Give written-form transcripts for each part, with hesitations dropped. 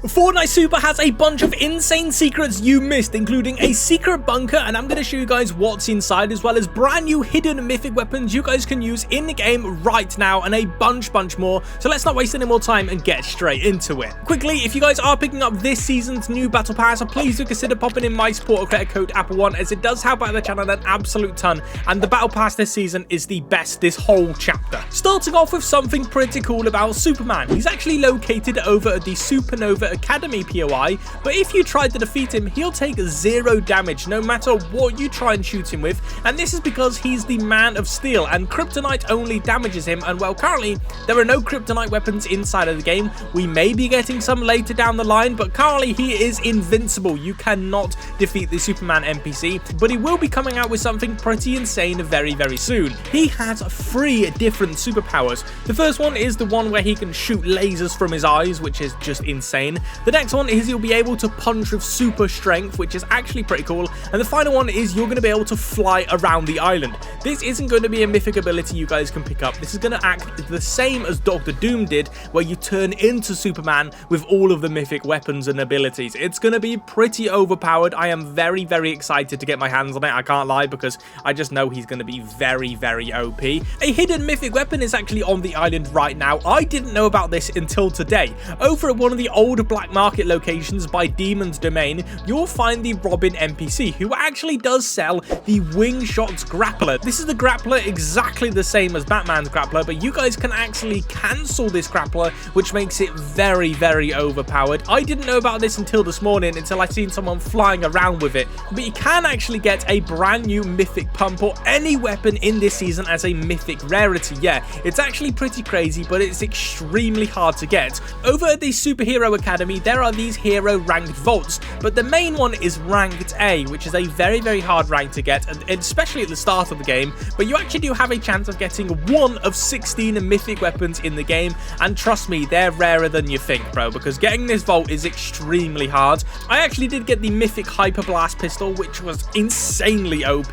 Fortnite Super has a bunch of insane secrets you missed, including a secret bunker, and I'm going to show you guys what's inside, as well as brand new hidden mythic weapons you guys can use in the game right now, and a bunch more. So let's not waste any more time and get straight into it. Quickly, if you guys are picking up this season's new battle pass, please do consider popping in my supporter credit code Apple1, as it does help out the channel an absolute ton, and the battle pass this season is the best this whole chapter. Starting off with something pretty cool about Superman. He's actually located over at the Supernova Academy POI, but if you try to defeat him, he'll take 0 damage no matter what you try and shoot him with, and this is because he's the Man of Steel and kryptonite only damages him, and well, currently there are no kryptonite weapons inside of the game. We may be getting some later down the line, but currently he is invincible. You cannot defeat the Superman NPC, but he will be coming out with something pretty insane very soon. He has 3 different superpowers. The first one is the one where he can shoot lasers from his eyes, which is just insane. The next one is he'll be able to punch with super strength, which is actually pretty cool. And the final one is you're going to be able to fly around the island. This isn't going to be a mythic ability you guys can pick up. This is going to act the same as Dr. Doom did, where you turn into Superman with all of the mythic weapons and abilities. It's going to be pretty overpowered. I am very excited to get my hands on it. I can't lie, because I just know he's going to be very OP. A hidden mythic weapon is actually on the island right now. I didn't know about this until today. Over at one of the old black market locations by Demon's Domain, you'll find the Robin NPC, who actually does sell the Wingshot's grappler. This is the grappler exactly the same as Batman's grappler, but you guys can actually cancel this grappler, which makes it very overpowered. I didn't know about this until this morning, until I seen someone flying around with it, but you can actually get a brand new mythic pump or any weapon in this season as a mythic rarity. Yeah, it's actually pretty crazy, but it's extremely hard to get. Over at the Superhero Academy, there are these hero ranked vaults, but the main one is ranked A, which is a very hard rank to get, and especially at the start of the game, but you actually do have a chance of getting 1 of 16 mythic weapons in the game, and trust me, they're rarer than you think, bro, because getting this vault is extremely hard. I actually did get the mythic hyper blast pistol, which was insanely OP,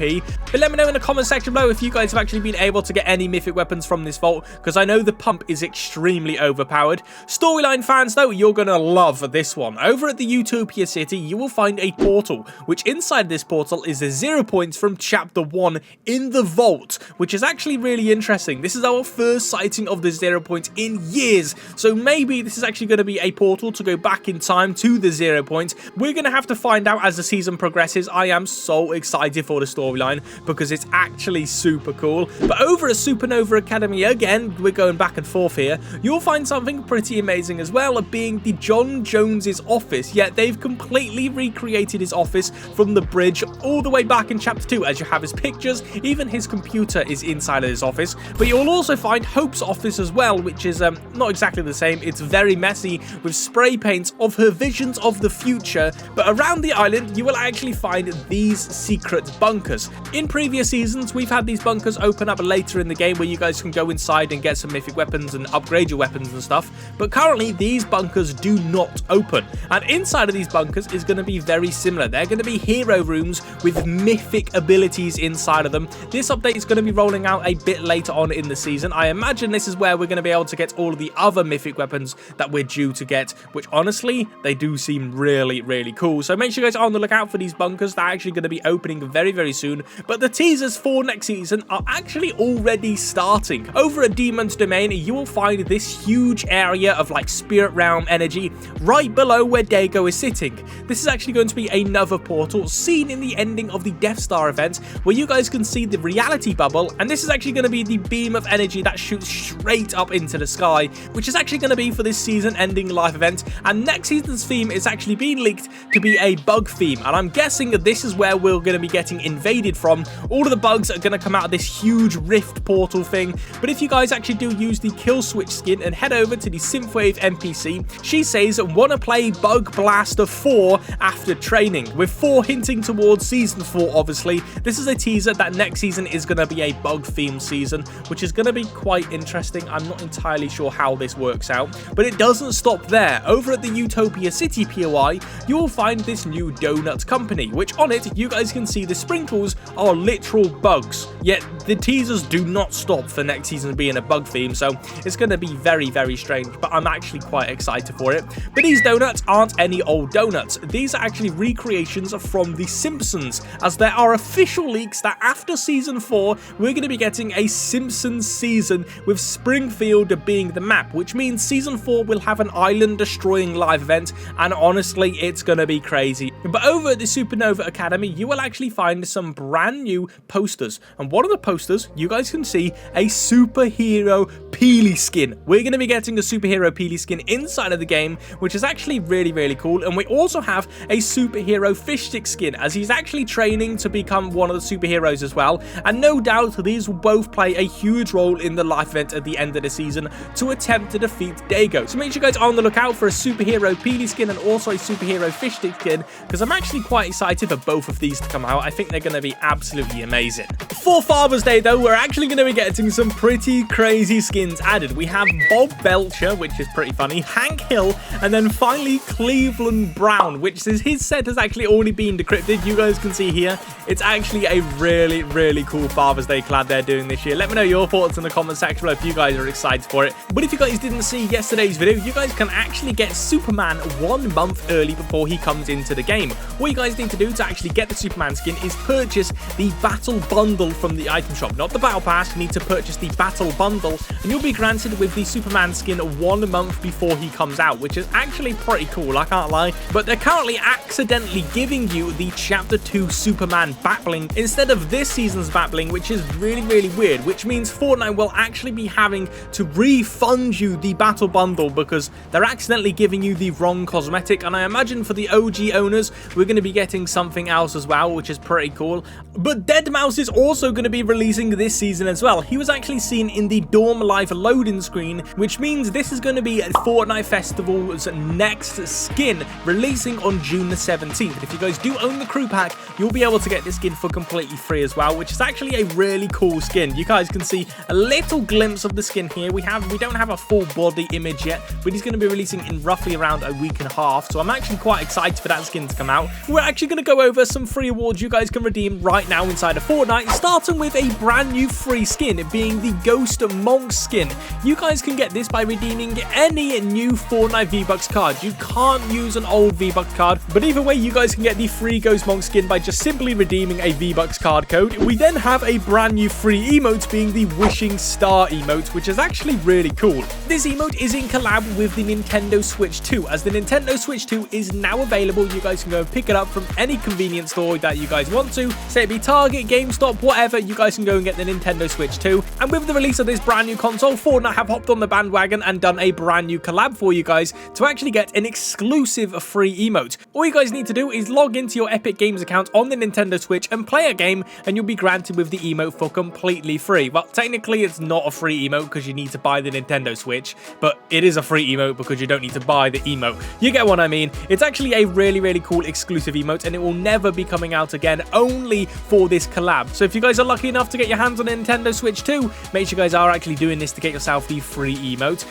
but let me know in the comment section below if you guys have actually been able to get any mythic weapons from this vault, because I know the pump is extremely overpowered. Storyline fans though, you're gonna love this one. Over at the Utopia City, you will find a portal, which inside this portal is the 0 points from Chapter 1 in the vault, which is actually really interesting. This is our first sighting of the 0 points in years, so maybe this is actually going to be a portal to go back in time to the 0 points. We're going to have to find out as the season progresses. I am so excited for the storyline because it's actually super cool. But over at Supernova Academy, again, we're going back and forth here, you'll find something pretty amazing as well, being the John Jones's office. Yet they've completely recreated his office from the bridge all the way back in Chapter 2, as you have his pictures, even his computer is inside of his office. But you'll also find Hope's office as well, which is not exactly the same. It's very messy with spray paints of her visions of the future. But around the island, you will actually find these secret bunkers. In previous seasons, we've had these bunkers open up later in the game where you guys can go inside and get some mythic weapons and upgrade your weapons and stuff. But currently, these bunkers do not open. And inside of these bunkers is going to be very similar. They're going to be hero rooms with mythic abilities inside of them. This update is going to be rolling out a bit later on in the season. I imagine this is where we're going to be able to get all of the other mythic weapons that we're due to get, which honestly, they do seem really cool. So make sure you guys are on the lookout for these bunkers. They're actually going to be opening very soon. But the teasers for next season are actually already starting. Over at Demon's Domain, you will find this huge area of like spirit realm energy right below where Dago is sitting. This is actually going to be another portal seen in the ending of the DEATHSTAR event, where you guys can see the reality bubble, and this is actually going to be the beam of energy that shoots straight up into the sky, which is actually going to be for this season ending live event. And next season's theme is actually being leaked to be a bug theme, and I'm guessing that this is where we're going to be getting invaded from. All of the bugs are going to come out of this huge rift portal thing. But if you guys actually do use the kill switch skin and head over to the Synthwave NPC, she says wanna play Bug Blaster 4 after training, with 4 hinting towards season 4. Obviously, this is a teaser that next season is going to be a bug themed season, which is going to be quite interesting. I'm not entirely sure how this works out, but it doesn't stop there. Over at the Utopia City POI, you will find this new donut company, which on it you guys can see the sprinkles are literal bugs, yet the teasers do not stop for next season being a bug theme, so it's going to be very, very strange, but I'm actually quite excited for it. But these donuts aren't any old donuts. These are actually recreations from The Simpsons, as there are official leaks that after season 4, we're going to be getting a Simpsons season with Springfield being the map, which means season 4 will have an island destroying live event, and honestly, it's going to be crazy. But over at the Supernova Academy, you will actually find some brand new posters, and one of the posters, you guys can see a superhero Peely skin. We're going to be getting a superhero Peely skin inside of the game, which is actually really, really cool. And we also have a superhero fish stick skin, as he's actually training to become one of the superheroes as well. And no doubt these will both play a huge role in the live event at the end of the season to attempt to defeat Dago. So make sure you guys are on the lookout for a superhero Peely skin and also a superhero fish stick skin, because I'm actually quite excited for both of these to come out. I think they're going to be absolutely amazing. For Father's Day though, we're actually going to be getting some pretty crazy skins added. We have Bob Belcher, which is pretty funny, Hank Hill, and then finally Cleveland Brown, which is his set has actually already been decrypted. You guys can see here, it's actually a really, really cool Father's Day collab they're doing this year. Let me know your thoughts in the comment section below if you guys are excited for it. But if you guys didn't see yesterday's video, you guys can actually get Superman 1 month early before he comes into the game. What you guys need to do to actually get the Superman skin is purchase the Battle Bundle from the item shop, not the Battle Pass. You need to purchase the Battle Bundle, and you'll be granted with the Superman skin 1 month before he comes out, which is actually pretty cool, I can't lie. But they're currently accidentally giving you the Chapter 2 Superman battling instead of this season's battling, which is really, really weird, which means Fortnite will actually be having to refund you the Battle Bundle because they're accidentally giving you the wrong cosmetic. And I imagine for the OG owners, we're going to be getting something else as well, which is pretty cool. But Deadmau5 is also going to be releasing this season as well. He was actually seen in the Dorm Life loading screen, which means this is going to be Fortnite Festival's next skin, releasing on June the 17th. And if you guys do own the crew pack, you'll be able to get this skin for completely free as well, which is actually a really cool skin. You guys can see a little glimpse of the skin here. We don't have a full body image yet, but he's going to be releasing in roughly around a week and a half, so I'm actually quite excited for that skin to come out. We're actually going to go over some free awards you guys can redeem right now inside of Fortnite, starting with a brand new free skin, being the Ghost Monk skin. You guys can get this by redeeming any new Fortnite V-Bucks card. You can't use an old V-Bucks card, but either way, you guys can get the free Ghost Monk skin by just simply redeeming a V-Bucks card code. We then have a brand new free emote, being the Wishing Star emote, which is actually really cool. This emote is in collab with the Nintendo Switch 2, as the Nintendo Switch 2 is now available. You guys can go and pick it up from any convenience store that you guys want to, say it be Target, GameStop, whatever. You guys can go and get the Nintendo Switch 2. And with the release of this brand new console, Fortnite have hopped on the bandwagon and done a brand new collab for you guys to actually get an exclusive free emote. All you guys need to do is log into your Epic Games account on the Nintendo Switch and play a game, and you'll be granted with the emote for completely free. Well, technically it's not a free emote because you need to buy the Nintendo Switch, but it is a free emote because you don't need to buy the emote. You get what I mean? It's actually a really, really cool exclusive emote, and it will never be coming out again, only for this collab. So if you guys are lucky enough to get your hands on a Nintendo Switch 2, make sure you guys are actually doing this to get yourself the free emote.